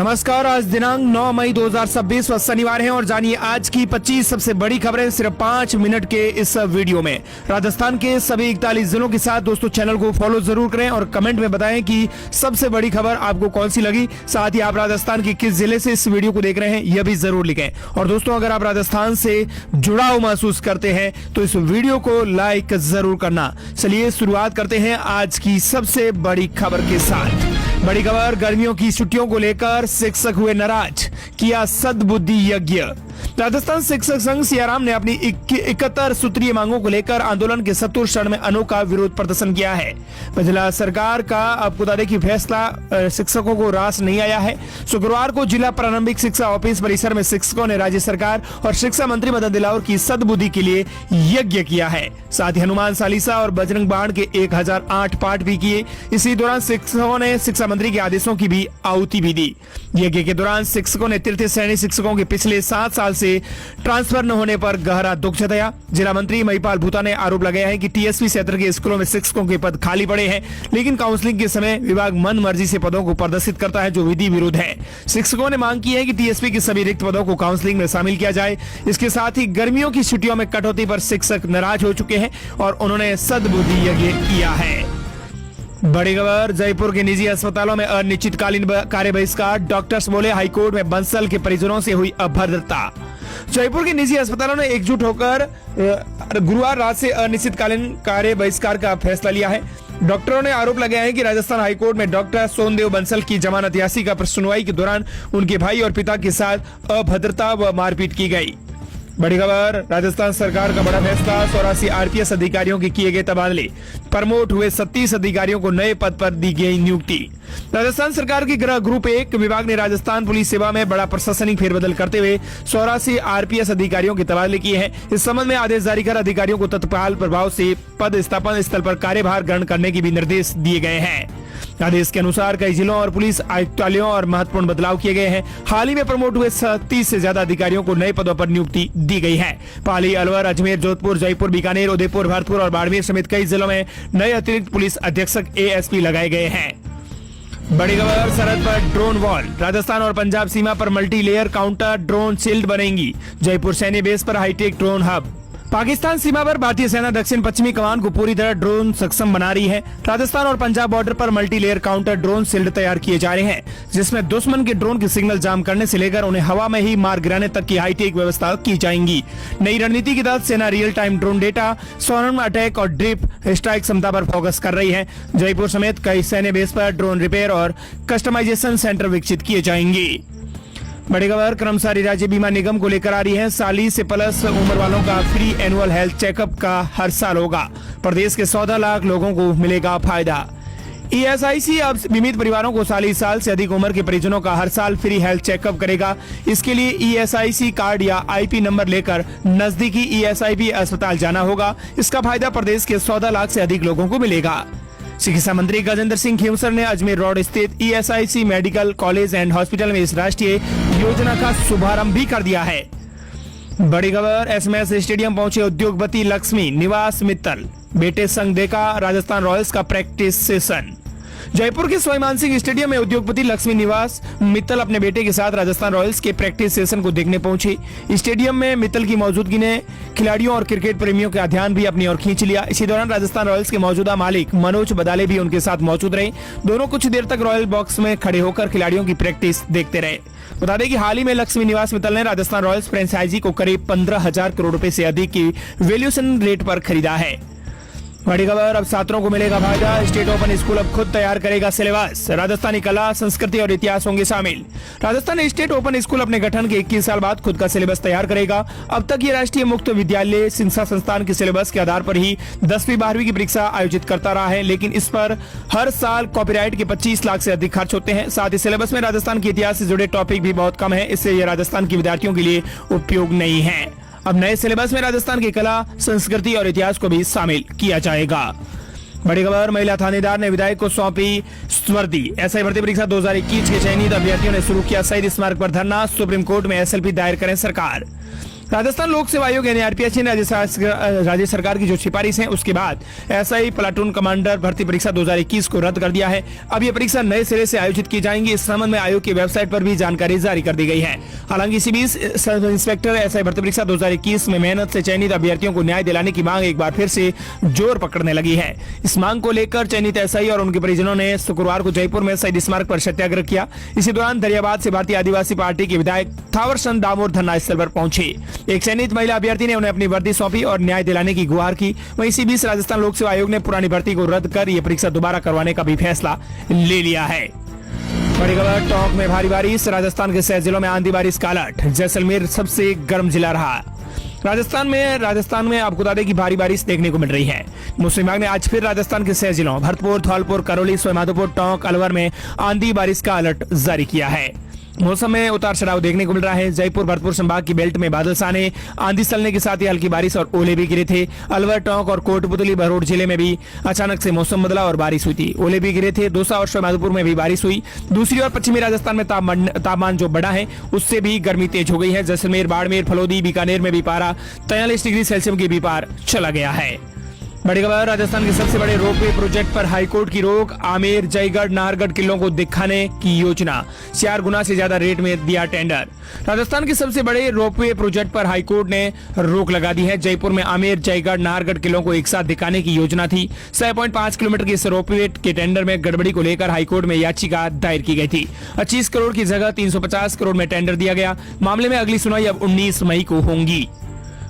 नमस्कार। आज दिनांक 9 मई 2026 व शनिवार है और जानिए आज की 25 सबसे बड़ी खबरें सिर्फ 5 मिनट के इस वीडियो में। राजस्थान के सभी 41 जिलों के साथ दोस्तों चैनल को फॉलो जरूर करें और कमेंट में बताएं कि सबसे बड़ी खबर आपको कौन सी लगी। साथ ही आप राजस्थान के किस जिले से इस वीडियो को देख रहे हैं यह भी जरूर लिखें। और दोस्तों अगर आप राजस्थान से जुड़ाव महसूस करते हैं तो इस वीडियो को लाइक जरूर करना। चलिए शुरुआत करते हैं आज की सबसे बड़ी खबर के साथ। बड़ी खबर, गर्मियों की छुट्टियों को लेकर शिक्षक हुए नाराज, किया सद्बुद्धि यज्ञ। राजस्थान शिक्षक संघ सीआराम ने अपनी 71 सूत्रीय मांगों को लेकर आंदोलन के सत्तूर क्षण में अनोखा विरोध प्रदर्शन किया है। जिला सरकार का आपको बता दें कि फैसला शिक्षकों को रास नहीं आया है। शुक्रवार को जिला प्रारंभिक शिक्षा ऑफिस परिसर में शिक्षकों ने राज्य सरकार और शिक्षा मंत्री मदन दिलावर की सद्बुद्धि के लिए यज्ञ किया है। साथ ही हनुमान चालीसा और बजरंग बाण के 1008 पाठ भी किए। इसी दौरान शिक्षकों ने शिक्षा मंत्री के आदेशों की भी आहुति भी दी। यज्ञ के दौरान शिक्षकों ने तृतीय श्रेणी शिक्षकों के पिछले 7 साल से ट्रांसफर न होने पर गहरा दुख जताया। जिला मंत्री महिपाल भूता ने आरोप लगाया है कि टीएसपी क्षेत्र के स्कूलों में शिक्षकों के पद खाली पड़े हैं, लेकिन काउंसलिंग के समय विभाग मन मर्जी से पदों को प्रदर्शित करता है जो विधि विरुद्ध है। शिक्षकों ने मांग की है कि टीएसपी के सभी रिक्त पदों को काउंसलिंग में शामिल किया जाए। इसके साथ ही गर्मियों की छुट्टियों में कटौती पर शिक्षक नाराज हो चुके हैं और उन्होंने सद्बुद्धि यज्ञ किया है। बड़ी खबर, जयपुर के निजी अस्पतालों में अनिश्चितकालीन कार्य बहिष्कार, डॉक्टर्स बोले हाईकोर्ट में बंसल के परिजनों से हुई अभद्रता। जयपुर के निजी अस्पतालों ने एकजुट होकर गुरुवार रात से अनिश्चितकालीन कार्य बहिष्कार का फैसला लिया है। डॉक्टरों ने आरोप लगाया है कि राजस्थान हाईकोर्ट में डॉक्टर सोनदेव बंसल की जमानत याचिका पर सुनवाई के दौरान उनके भाई और पिता के साथ अभद्रता व मारपीट की गई। बड़ी खबर, राजस्थान सरकार का बड़ा फैसला, 84 आरपीएस अधिकारियों के किए गए तबादले, प्रमोट हुए 37 अधिकारियों को नए पद पर दी गई नियुक्ति। राजस्थान सरकार के गृह ग्रुप 1 विभाग ने राजस्थान पुलिस सेवा में बड़ा प्रशासनिक फेरबदल करते हुए 84 आरपीएस अधिकारियों के तबादले किए हैं। इस संबंध में आदेश जारी कर अधिकारियों को तत्काल प्रभाव से पद स्थापन स्थल पर कार्यभार ग्रहण करने के भी निर्देश दिए गए हैं। आदेश के अनुसार कई जिलों और पुलिस आयुक्तालयों और महत्वपूर्ण बदलाव किए गए हैं। हाल ही में प्रमोट हुए 30 से ज्यादा अधिकारियों को नए पदों पर नियुक्ति दी गई है। पाली, अलवर, अजमेर, जोधपुर, जयपुर, बीकानेर, उदयपुर, भरतपुर और बाड़मेर समेत कई जिलों में नए अतिरिक्त पुलिस अधीक्षक एएसपी लगाए गए हैं। बड़ी खबर, सरहद पर ड्रोन वॉल, राजस्थान और पंजाब सीमा पर multi layer counter drone shield बनेंगी। जयपुर सैन्य बेस पर हाईटेक ड्रोन हब। पाकिस्तान सीमा पर भारतीय सेना दक्षिण पश्चिमी कमान को पूरी तरह ड्रोन सक्षम बना रही है। राजस्थान और पंजाब बॉर्डर पर multi layer counter drone shield तैयार किए जा रहे हैं, जिसमें दुश्मन के ड्रोन के सिग्नल जाम करने से लेकर उन्हें हवा में ही मार गिराने तक की हाईटेक व्यवस्था की जाएंगी। नई रणनीति के तहत सेना रियल टाइम ड्रोन डेटा, स्वान अटैक और ड्रिप स्ट्राइक क्षमता पर फोकस कर रही है। जयपुर समेत कई सैन्य बेस पर ड्रोन रिपेयर और कस्टमाइजेशन सेंटर विकसित किए जाएंगे। बड़ी खबर, कर्मचारी राज्य बीमा निगम को लेकर आ रही है 40 से प्लस उम्र वालों का फ्री एनुअल हेल्थ चेकअप का हर साल होगा। प्रदेश के 14 लाख लोगों को मिलेगा फायदा। ईएसआईसी अब बीमित परिवारों को 40 साल से अधिक उम्र के परिजनों का हर साल फ्री हेल्थ चेकअप करेगा। इसके लिए ईएसआईसी कार्ड या आईपी नंबर लेकर नजदीकी ईएसआईपी अस्पताल जाना होगा। इसका फायदा प्रदेश के 14 लाख से अधिक लोगों को मिलेगा। चिकित्सा मंत्री गजेंद्र सिंह खेमसर ने अजमेर रोड स्थित ESIC medical college and hospital में इस राष्ट्रीय योजना का शुभारंभ भी कर दिया है। बड़ी खबर, एसएमएस स्टेडियम पहुंचे उद्योगपति लक्ष्मी निवास मित्तल, बेटे संग देखा राजस्थान रॉयल्स का प्रैक्टिस सेशन। जयपुर के सवाई मानसिंह स्टेडियम में उद्योगपति लक्ष्मी निवास मित्तल अपने बेटे के साथ राजस्थान रॉयल्स के प्रैक्टिस सेशन को देखने पहुंचे। स्टेडियम में मित्तल की मौजूदगी ने खिलाड़ियों और क्रिकेट प्रेमियों का ध्यान भी अपनी ओर खींच लिया। इसी दौरान राजस्थान रॉयल्स के मौजूदा मालिक मनोज बदाले भी उनके साथ मौजूद रहे। दोनों कुछ देर तक रॉयल बॉक्स में खड़े होकर खिलाड़ियों की प्रैक्टिस देखते रहे। बता दें कि हाल ही में लक्ष्मी निवास मित्तल ने राजस्थान रॉयल्स फ्रेंचाइजी को करीब 15,000 करोड़ रुपए से अधिक की वैल्यूएशन रेट पर खरीदा है। बड़ी खबर, अब छात्रों को मिलेगा फायदा, स्टेट ओपन स्कूल अब खुद तैयार करेगा सिलेबस। राजस्थानी कला, संस्कृति और इतिहास होंगे शामिल। राजस्थान स्टेट ओपन स्कूल अपने गठन के 21 साल बाद खुद का सिलेबस तैयार करेगा। अब तक ये राष्ट्रीय मुक्त विद्यालय शिक्षा संस्थान के सिलेबस के आधार पर ही 10वीं 12वीं की परीक्षा आयोजित करता रहा है, लेकिन इस पर हर साल कॉपीराइट के 25 लाख से अधिक खर्च होते हैं। साथ ही सिलेबस में राजस्थान के इतिहास से जुड़े टॉपिक भी बहुत कम है, इससे यह राजस्थान के विद्यार्थियों के लिए उपयोग नहीं है। अब नए सिलेबस में राजस्थान की कला, संस्कृति और इतिहास को भी शामिल किया जाएगा। बड़ी खबर, महिला थानेदार ने विधायक को सौंपी वर्दी। एसआई भर्ती परीक्षा 2021 के चयनित अभ्यर्थियों ने शुरू किया शहीद स्मारक पर धरना। सुप्रीम कोर्ट में एसएलपी दायर करें सरकार। राजस्थान लोक सेवा आयोग यानी आरपीएससी ने राज्य सरकार की जो सिफारिश है उसके बाद एसआई प्लाटून कमांडर भर्ती परीक्षा 2021 को रद्द कर दिया है। अब ये परीक्षा नए सिरे से आयोजित की जाएंगी। इस संबंध में आयोग की वेबसाइट पर भी जानकारी जारी कर दी गई है। हालांकि इसी बीच सब इंस्पेक्टर एसआई भर्ती परीक्षा 2021 में मेहनत से चयनित अभ्यर्थियों को न्याय दिलाने की मांग एक बार फिर से जोर पकड़ने लगी है। इस मांग को लेकर चयनित एसआई और उनके परिजनों ने शुक्रवार को जयपुर में शहीद स्मारक पर सत्याग्रह किया। इसी दौरान दरियाबाद से भारतीय आदिवासी पार्टी के विधायक थावरचंद दामोदर धरना स्थल पर पहुंचे। एक चयनित महिला अभ्यर्थी ने उन्हें अपनी वर्दी सौंपी और न्याय दिलाने की गुहार की। वहीं इसी बीच राजस्थान लोक सेवा आयोग ने पुरानी भर्ती को रद्द कर यह परीक्षा दोबारा करवाने का भी फैसला ले लिया है। बड़ी खबर, टोंक में भारी बारिश, राजस्थान के 6 जिलों में आंधी बारिश का अलर्ट। जैसलमेर सबसे गर्म जिला रहा। राजस्थान में आपको बता दें कि भारी बारिश देखने को मिल रही है। मौसम विभाग ने आज फिर राजस्थान के 6 जिलों भरतपुर, धौलपुर, करौली, सवाईमाधोपुर, टोंक, अलवर में आंधी बारिश का अलर्ट जारी किया है। मौसम में उतार चढ़ाव देखने को मिल रहा है। जयपुर, भरतपुर संभाग की बेल्ट में बादल छाने, आंधी चलने के साथ ही हल्की बारिश और ओले भी गिरे थे। अलवर, टोंक और कोटपुतली, भरूच जिले में भी अचानक से मौसम बदला और बारिश हुई थी। ओले भी गिरे थे। दौसा और सवाईमाधोपुर में भी बारिश हुई। दूसरी ओर पश्चिमी राजस्थान में तापमान जो बढ़ा है उससे भी गर्मी तेज हो गई है। जैसलमेर, बाड़मेर, फलोदी, बीकानेर में भी पारा 43 डिग्री सेल्सियस के भी पार चला गया है। बड़ी खबर, राजस्थान के सबसे बड़े रोपवे प्रोजेक्ट पर हाईकोर्ट की रोक। आमेर, जयगढ़, नाहरगढ़ किलों को दिखाने की योजना, 4 गुना से ज्यादा रेट में दिया टेंडर। राजस्थान के सबसे बड़े रोपवे प्रोजेक्ट पर हाईकोर्ट ने रोक लगा दी है। जयपुर में आमेर, जयगढ़, नाहरगढ़ किलों को एक साथ दिखाने की योजना थी। 6.5 किलोमीटर के इस रोपवे के टेंडर में गड़बड़ी को लेकर हाईकोर्ट में याचिका दायर की गई थी। 25 करोड़ की जगह 350 करोड़ में टेंडर दिया गया। मामले में अगली सुनवाई अब 19 मई को होगी।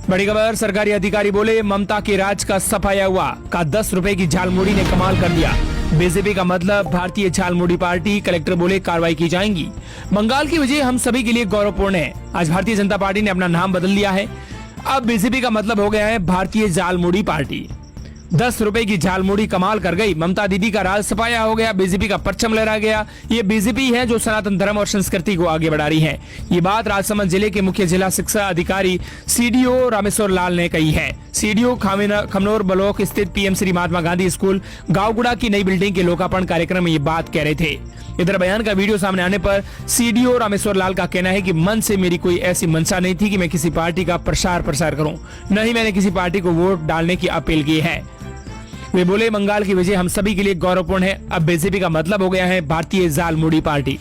बड़ी खबर, सरकारी अधिकारी बोले ममता के राज का सफाया हुआ। का 10 रुपए की झालमुड़ी ने कमाल कर दिया। बीजेपी का मतलब भारतीय झालमुड़ी पार्टी। कलेक्टर बोले कार्रवाई की जाएंगी। बंगाल की विजय हम सभी के लिए गौरवपूर्ण है। आज भारतीय जनता पार्टी ने अपना नाम बदल लिया है। अब बीजेपी का मतलब हो गया है भारतीय झालमुड़ी पार्टी। 10 रुपए की झालमुड़ी कमाल कर गई। ममता दीदी का राज सफाया हो गया। बीजेपी का परचम लहरा गया। ये बीजेपी है जो सनातन धर्म और संस्कृति को आगे बढ़ा रही है। ये बात राजसमंद जिले के मुख्य जिला शिक्षा अधिकारी सीडीओ रामेश्वर लाल ने कही है। सीडीओ खमनोर ब्लॉक स्थित पीएम श्री महात्मा गांधी स्कूल गांवगुड़ा की नई बिल्डिंग के लोकार्पण कार्यक्रम में ये बात कह रहे थे। इधर बयान का वीडियो सामने आने पर सीडीओ रामेश्वर लाल का कहना है कि मन से मेरी कोई ऐसी मंशा नहीं थी कि मैं किसी पार्टी का प्रसार करूं, न ही मैंने किसी पार्टी को वोट डालने की अपील की है। वे बोले बंगाल की विजय हम सभी के लिए गौरवपूर्ण है। अब बीजेपी का मतलब हो गया है भारतीय झालमुड़ी पार्टी।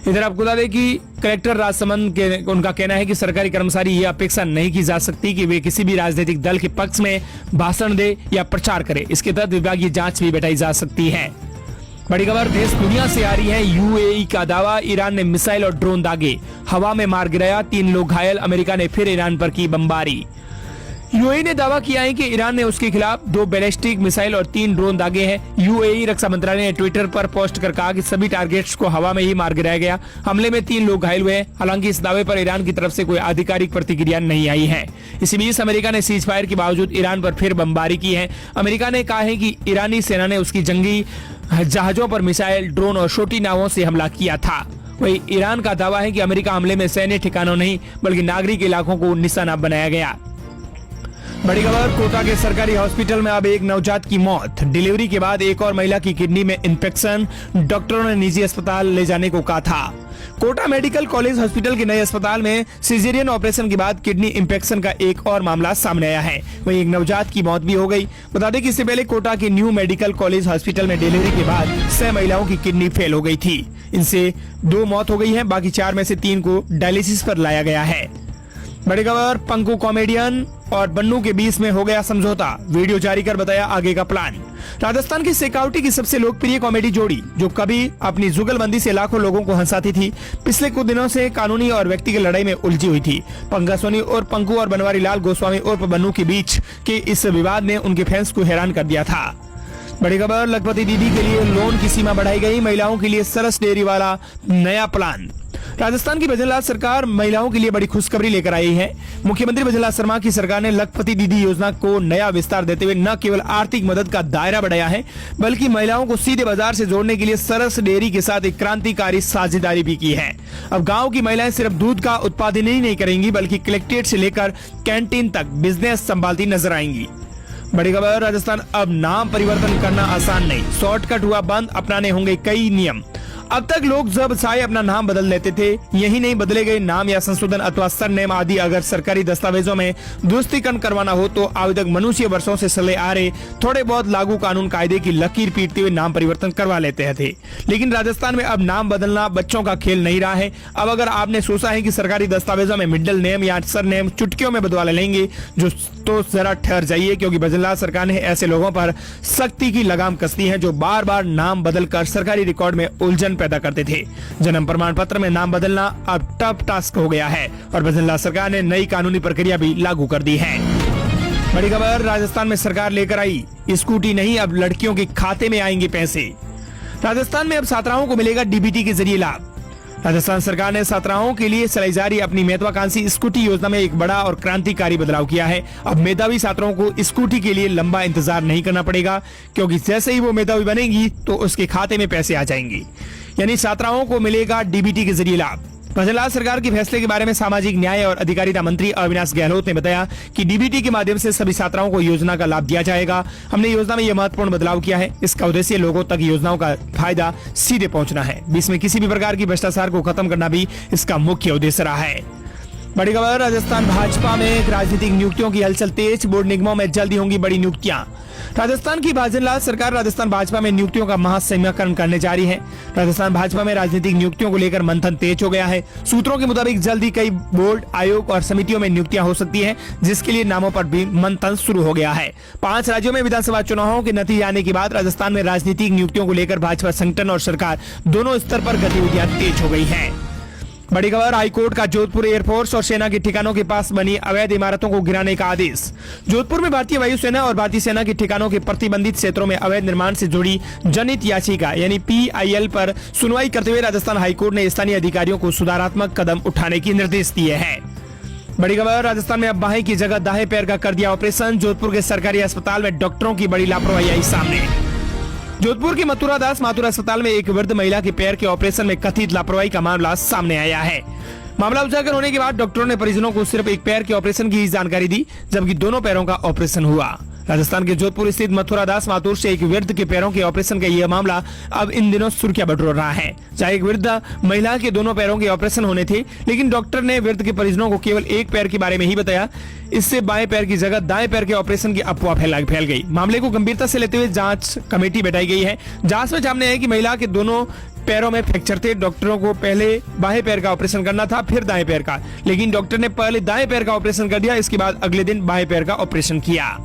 इधर आपको बता दें कि कलेक्टर राजसमंद के उनका कहना है कि सरकारी कर्मचारी ये अपेक्षा नहीं की जा सकती कि वे किसी भी राजनीतिक दल के पक्ष में भाषण दे या प्रचार करे। इसके तहत विभागीय जांच भी बैठाई जा सकती है। बड़ी खबर, देश दुनिया से आ रही है यूएई का दावा। ईरान ने मिसाइल और ड्रोन दागे, हवा में मार गिराया, 3 लोग घायल। अमेरिका ने फिर ईरान पर की बमबारी। यूएई ने दावा किया है कि ईरान ने उसके खिलाफ 2 बैलिस्टिक मिसाइल और 3 ड्रोन दागे हैं। यूएई रक्षा मंत्रालय ने ट्विटर पर पोस्ट कर कहा कि सभी टारगेट्स को हवा में ही मार गिराया गया। हमले में 3 लोग घायल हुए। हालांकि इस दावे पर ईरान की तरफ से कोई आधिकारिक प्रतिक्रिया नहीं आई है। इसी बीच अमेरिका ने सीज फायर के बावजूद ईरान पर फिर बमबारी की है। अमेरिका ने कहा है कि ईरानी सेना ने उसकी जंगी जहाजों पर मिसाइल, ड्रोन और छोटी नावों से हमला किया था। वही ईरान का दावा है कि अमेरिका हमले में सैन्य ठिकानों नहीं बल्कि नागरिक इलाकों को निशाना बनाया गया। बड़ी खबर, कोटा के सरकारी हॉस्पिटल में अब एक नवजात की मौत। डिलीवरी के बाद एक और महिला की किडनी में इंफेक्शन, डॉक्टरों ने निजी अस्पताल ले जाने को कहा था। कोटा मेडिकल कॉलेज हॉस्पिटल के नए अस्पताल में सिजेरियन ऑपरेशन के बाद किडनी इंफेक्शन का एक और मामला सामने आया है। वहीं एक नवजात की मौत भी हो गई। बता दें कि इससे पहले कोटा के न्यू मेडिकल कॉलेज हॉस्पिटल में डिलीवरी के बाद 6 महिलाओं की किडनी फेल हो गई थी। इनसे 2 मौत हो गई है, बाकी 4 में से 3 को डायलिसिस पर लाया गया है। बड़ी खबर, पंकु कॉमेडियन और बन्नू के बीच में हो गया समझौता। वीडियो जारी कर बताया आगे का प्लान। राजस्थान की शेखावटी की सबसे लोकप्रिय कॉमेडी जोड़ी जो कभी अपनी जुगलबंदी से लाखों लोगों को हंसाती थी, पिछले कुछ दिनों से कानूनी और व्यक्तिगत लड़ाई में उलझी हुई थी। पंकज सोनी और पंकु और बनवारी लाल गोस्वामी और बन्नू के बीच के इस विवाद ने उनके फैंस को हैरान कर दिया था। बड़ी खबर, लखपति दीदी के लिए लोन की सीमा बढ़ाई गई। महिलाओं के लिए सरस डेयरी वाला नया प्लान। राजस्थान की भजनलाल सरकार महिलाओं के लिए बड़ी खुशखबरी लेकर आई है। मुख्यमंत्री भजनलाल शर्मा की सरकार ने लखपति दीदी योजना को नया विस्तार देते हुए न केवल आर्थिक मदद का दायरा बढ़ाया है बल्कि महिलाओं को सीधे बाजार से जोड़ने के लिए सरस डेयरी के साथ एक क्रांतिकारी साझेदारी भी की है। अब गाँव की महिलाएं सिर्फ दूध का उत्पादन ही नहीं करेंगी बल्कि कलेक्ट्रेट से लेकर कैंटीन तक बिजनेस संभालती नजर आएंगी। बड़ी खबर, राजस्थान अब नाम परिवर्तन करना आसान नहीं। शॉर्टकट हुआ बंद, अपनाने होंगे कई नियम। अब तक लोग जब चाहे अपना नाम बदल लेते थे, यही नहीं बदले गए नाम या संशोधन अथवा सरनेम आदि अगर सरकारी दस्तावेजों में दुरुस्तीकरण करवाना हो तो आवेदक मनुष्य वर्षों से चले आ रहे थोड़े बहुत लागू कानून कायदे की लकीर पीटते हुए नाम परिवर्तन करवा लेते थे। लेकिन राजस्थान में अब नाम बदलना बच्चों का खेल नहीं रहा है। अब अगर आपने सोचा है कि सरकारी दस्तावेजों में मिडिल नेम या सरनेम चुटकियों में बदलवा लेंगे तो जरा ठहर जाइए, क्योंकि भजनलाल सरकार ने ऐसे लोगों पर सख्ती की लगाम कसती है जो बार बार नाम बदलकर सरकारी रिकॉर्ड में उलझन पैदा करते थे। जन्म प्रमाण पत्र में नाम बदलना अब टफ टास्क हो गया है और भजनलाल सरकार ने नई कानूनी प्रक्रिया भी लागू कर दी है। बड़ी खबर राजस्थान में सरकार लेकर आई स्कूटी नहीं, अब लड़कियों के खाते में आएंगे पैसे। राजस्थान में अब छात्राओं को मिलेगा डीबीटी के जरिए लाभ। राजस्थान सरकार ने छात्राओं के लिए चलाई जा रही अपनी महत्वाकांक्षी स्कूटी योजना में एक बड़ा और क्रांतिकारी बदलाव किया है। अब मेधावी छात्रों को स्कूटी के लिए लंबा इंतजार नहीं करना पड़ेगा, क्योंकि जैसे ही वो मेधावी बनेगी तो उसके खाते में पैसे आ जाएंगे, यानी छात्राओं को मिलेगा डीबीटी के जरिए लाभ। भजनलाल सरकार के फैसले के बारे में सामाजिक न्याय और अधिकारिता मंत्री अविनाश गहलोत ने बताया कि डीबीटी के माध्यम से सभी छात्राओं को योजना का लाभ दिया जाएगा। हमने योजना में यह महत्वपूर्ण बदलाव किया है। इसका उद्देश्य लोगों तक योजनाओं का फायदा सीधे पहुंचना है। बीच में किसी भी प्रकार की भ्रष्टाचार को खत्म करना भी इसका मुख्य उद्देश्य रहा है। बड़ी खबर राजस्थान भाजपा में राजनीतिक नियुक्तियों की हलचल तेज, बोर्ड निगमों में जल्दी होंगी बड़ी नियुक्तियां। राजस्थान की भजनलाल सरकार राजस्थान भाजपा में नियुक्तियों का महासंकलन करने जा रही है। राजस्थान भाजपा में राजनीतिक नियुक्तियों को लेकर मंथन तेज हो गया है। सूत्रों के मुताबिक जल्दी कई बोर्ड, आयोग और समितियों में नियुक्तियां हो सकती है, जिसके लिए नामों पर भी मंथन शुरू हो गया है। 5 राज्यों में विधानसभा चुनावों के नतीजे आने के बाद राजस्थान में राजनीतिक नियुक्तियों को लेकर भाजपा संगठन और सरकार दोनों स्तर पर गतिविधियां तेज हो गई है। बड़ी खबर हाईकोर्ट का जोधपुर एयरफोर्स और सेना के ठिकानों के पास बनी अवैध इमारतों को गिराने का आदेश। जोधपुर में भारतीय वायुसेना और भारतीय सेना के ठिकानों के प्रतिबंधित क्षेत्रों में अवैध निर्माण से जुड़ी जनहित याचिका यानी PIL पर सुनवाई करते हुए राजस्थान हाईकोर्ट ने स्थानीय अधिकारियों को सुधारात्मक कदम उठाने के निर्देश दिए हैं। बड़ी खबर राजस्थान में अब बाएं की जगह दाएं पैर का कर दिया ऑपरेशन। जोधपुर के सरकारी अस्पताल में डॉक्टरों की बड़ी लापरवाही आई सामने। जोधपुर के मथुरा दास माथुर अस्पताल में एक वृद्ध महिला के पैर के ऑपरेशन में कथित लापरवाही का मामला सामने आया है। मामला उजागर होने के बाद डॉक्टरों ने परिजनों को सिर्फ एक पैर के ऑपरेशन की जानकारी दी, जबकि दोनों पैरों का ऑपरेशन हुआ। राजस्थान के जोधपुर स्थित मथुरा दास माथुर से एक वृद्ध के पैरों के ऑपरेशन का यह मामला अब इन दिनों सुर्खियां बटोर रहा है। जहां एक वृद्ध महिला के दोनों पैरों के ऑपरेशन होने थे, लेकिन डॉक्टर ने वृद्ध के परिजनों को केवल एक पैर के बारे में ही बताया। इससे बाएं पैर की जगह दाएं पैर के ऑपरेशन की अफवाह फैल गई। मामले को गंभीरता से लेते हुए जांच कमेटी बैठाई गई है। जांच में सामने आया कि महिला के दोनों पैरों में फ्रैक्चर थे। डॉक्टरों को पहले बाएं पैर का ऑपरेशन करना था, फिर दाएं पैर का, लेकिन डॉक्टर ने पहले दाएं पैर का ऑपरेशन कर दिया। इसके बाद अगले दिन बाएं पैर का ऑपरेशन किया।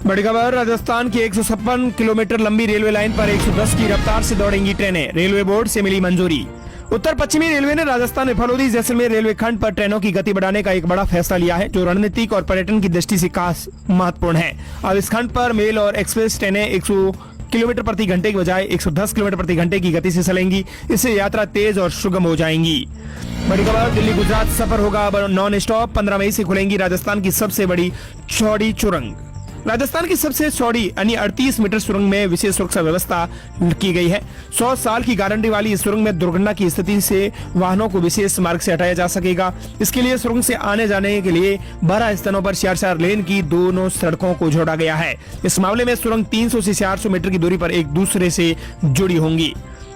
बड़ी खबर राजस्थान की 156 किलोमीटर लंबी रेलवे लाइन पर 110 की रफ्तार से दौड़ेंगी ट्रेनें। रेलवे बोर्ड से मिली मंजूरी। उत्तर पश्चिमी रेलवे ने राजस्थान में फलोदी जैसलमेर रेलवे खंड पर ट्रेनों की गति बढ़ाने का एक बड़ा फैसला लिया है, जो रणनीतिक और पर्यटन की दृष्टि से खास महत्वपूर्ण है। अब इस खंड पर मेल और एक्सप्रेस ट्रेनें 100 किलोमीटर प्रति घंटे की बजाय 110 किलोमीटर प्रति घंटे की गति से चलेंगी। इससे यात्रा तेज और सुगम हो जाएंगी। बड़ी खबर दिल्ली गुजरात सफर होगा अब नॉन स्टॉप। 15 मई से खुलेंगी राजस्थान की सबसे बड़ी चौड़ी सुरंग। राजस्थान की सबसे चौड़ी यानी 38 मीटर सुरंग में विशेष सुरक्षा व्यवस्था की गई है। 100 साल की गारंटी वाली इस सुरंग में दुर्घटना की स्थिति से वाहनों को विशेष मार्ग से हटाया जा सकेगा। इसके लिए सुरंग से आने जाने के लिए 12 स्थानों पर 4 लेन की दोनों सड़कों को जोड़ा गया है। इस मामले में सुरंग 300 से 400 मीटर की दूरी पर एक दूसरे से जुड़ी होंगी।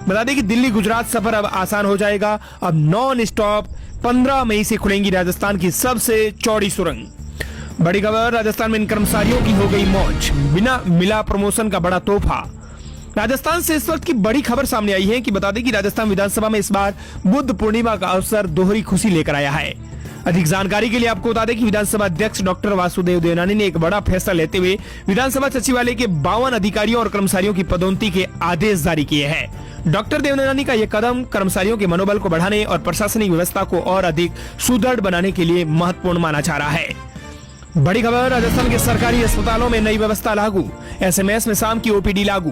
बता दें कि दिल्ली गुजरात सफर अब आसान हो जाएगा। अब नॉन स्टॉप 15 मई से खुलेंगी राजस्थान की सबसे चौड़ी सुरंग। बड़ी खबर राजस्थान में इन कर्मचारियों की हो गई मौज, बिना मिला प्रमोशन का बड़ा तोहफा। राजस्थान से इस वक्त की बड़ी खबर सामने आई है कि बता दें कि राजस्थान विधानसभा में इस बार बुद्ध पूर्णिमा का अवसर दोहरी खुशी लेकर आया है। अधिक जानकारी के लिए आपको बता दें कि विधानसभा अध्यक्ष डॉक्टर वासुदेव देवनानी ने एक बड़ा फैसला लेते हुए विधानसभा सचिवालय के 52 अधिकारियों और कर्मचारियों की पदोन्नति के आदेश जारी किए हैं। डॉक्टर देवनानी का यह कदम कर्मचारियों के मनोबल को बढ़ाने और प्रशासनिक व्यवस्था को और अधिक सुदृढ़ बनाने के लिए महत्वपूर्ण माना जा रहा है। बड़ी खबर राजस्थान के सरकारी अस्पतालों में नई व्यवस्था लागू। SMS में शाम की OPD लागू।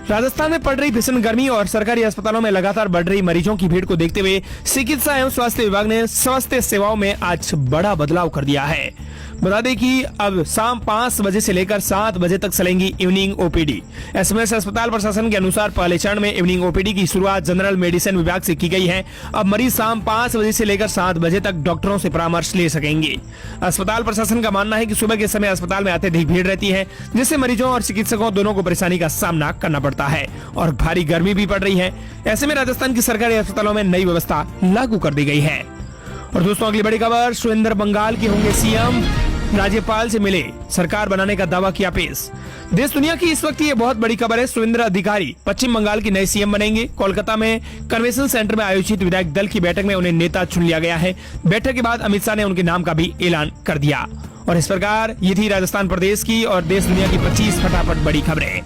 राजस्थान में पड़ रही भीषण गर्मी और सरकारी अस्पतालों में लगातार बढ़ रही मरीजों की भीड़ को देखते हुए चिकित्सा एवं स्वास्थ्य विभाग ने स्वास्थ्य सेवाओं में आज बड़ा बदलाव कर दिया है। बता दें कि अब शाम 5 बजे से लेकर 7 बजे तक चलेंगी इवनिंग ओपीडी। एसएमएस अस्पताल प्रशासन के अनुसार पहले चरण में इवनिंग ओपीडी की शुरुआत जनरल मेडिसिन विभाग से की गई है। अब मरीज शाम 5 बजे से लेकर 7 बजे तक डॉक्टरों से परामर्श ले सकेंगे। अस्पताल प्रशासन का मानना है कि सुबह के समय अस्पताल में अत्यधिक भीड़ रहती है, जिससे मरीजों और चिकित्सकों दोनों को परेशानी का सामना करना पड़ता है और भारी गर्मी भी पड़ रही है। ऐसे में राजस्थान की सरकारी अस्पतालों में नई व्यवस्था लागू कर दी गई है। और दोस्तों अगली बड़ी खबर, सुरेंद्र बंगाल के होंगे सीएम, राज्यपाल से मिले, सरकार बनाने का दावा किया पेश। देश दुनिया की इस वक्त ये बहुत बड़ी खबर है। सुरेंद्र अधिकारी पश्चिम बंगाल के नए सीएम बनेंगे। कोलकाता में कन्वेंशन सेंटर में आयोजित विधायक दल की बैठक में उन्हें नेता चुन लिया गया है। बैठक के बाद अमित शाह ने उनके नाम का भी ऐलान कर दिया। और इस प्रकार ये थी राजस्थान प्रदेश की और देश दुनिया की 25 फटाफट बड़ी खबरें।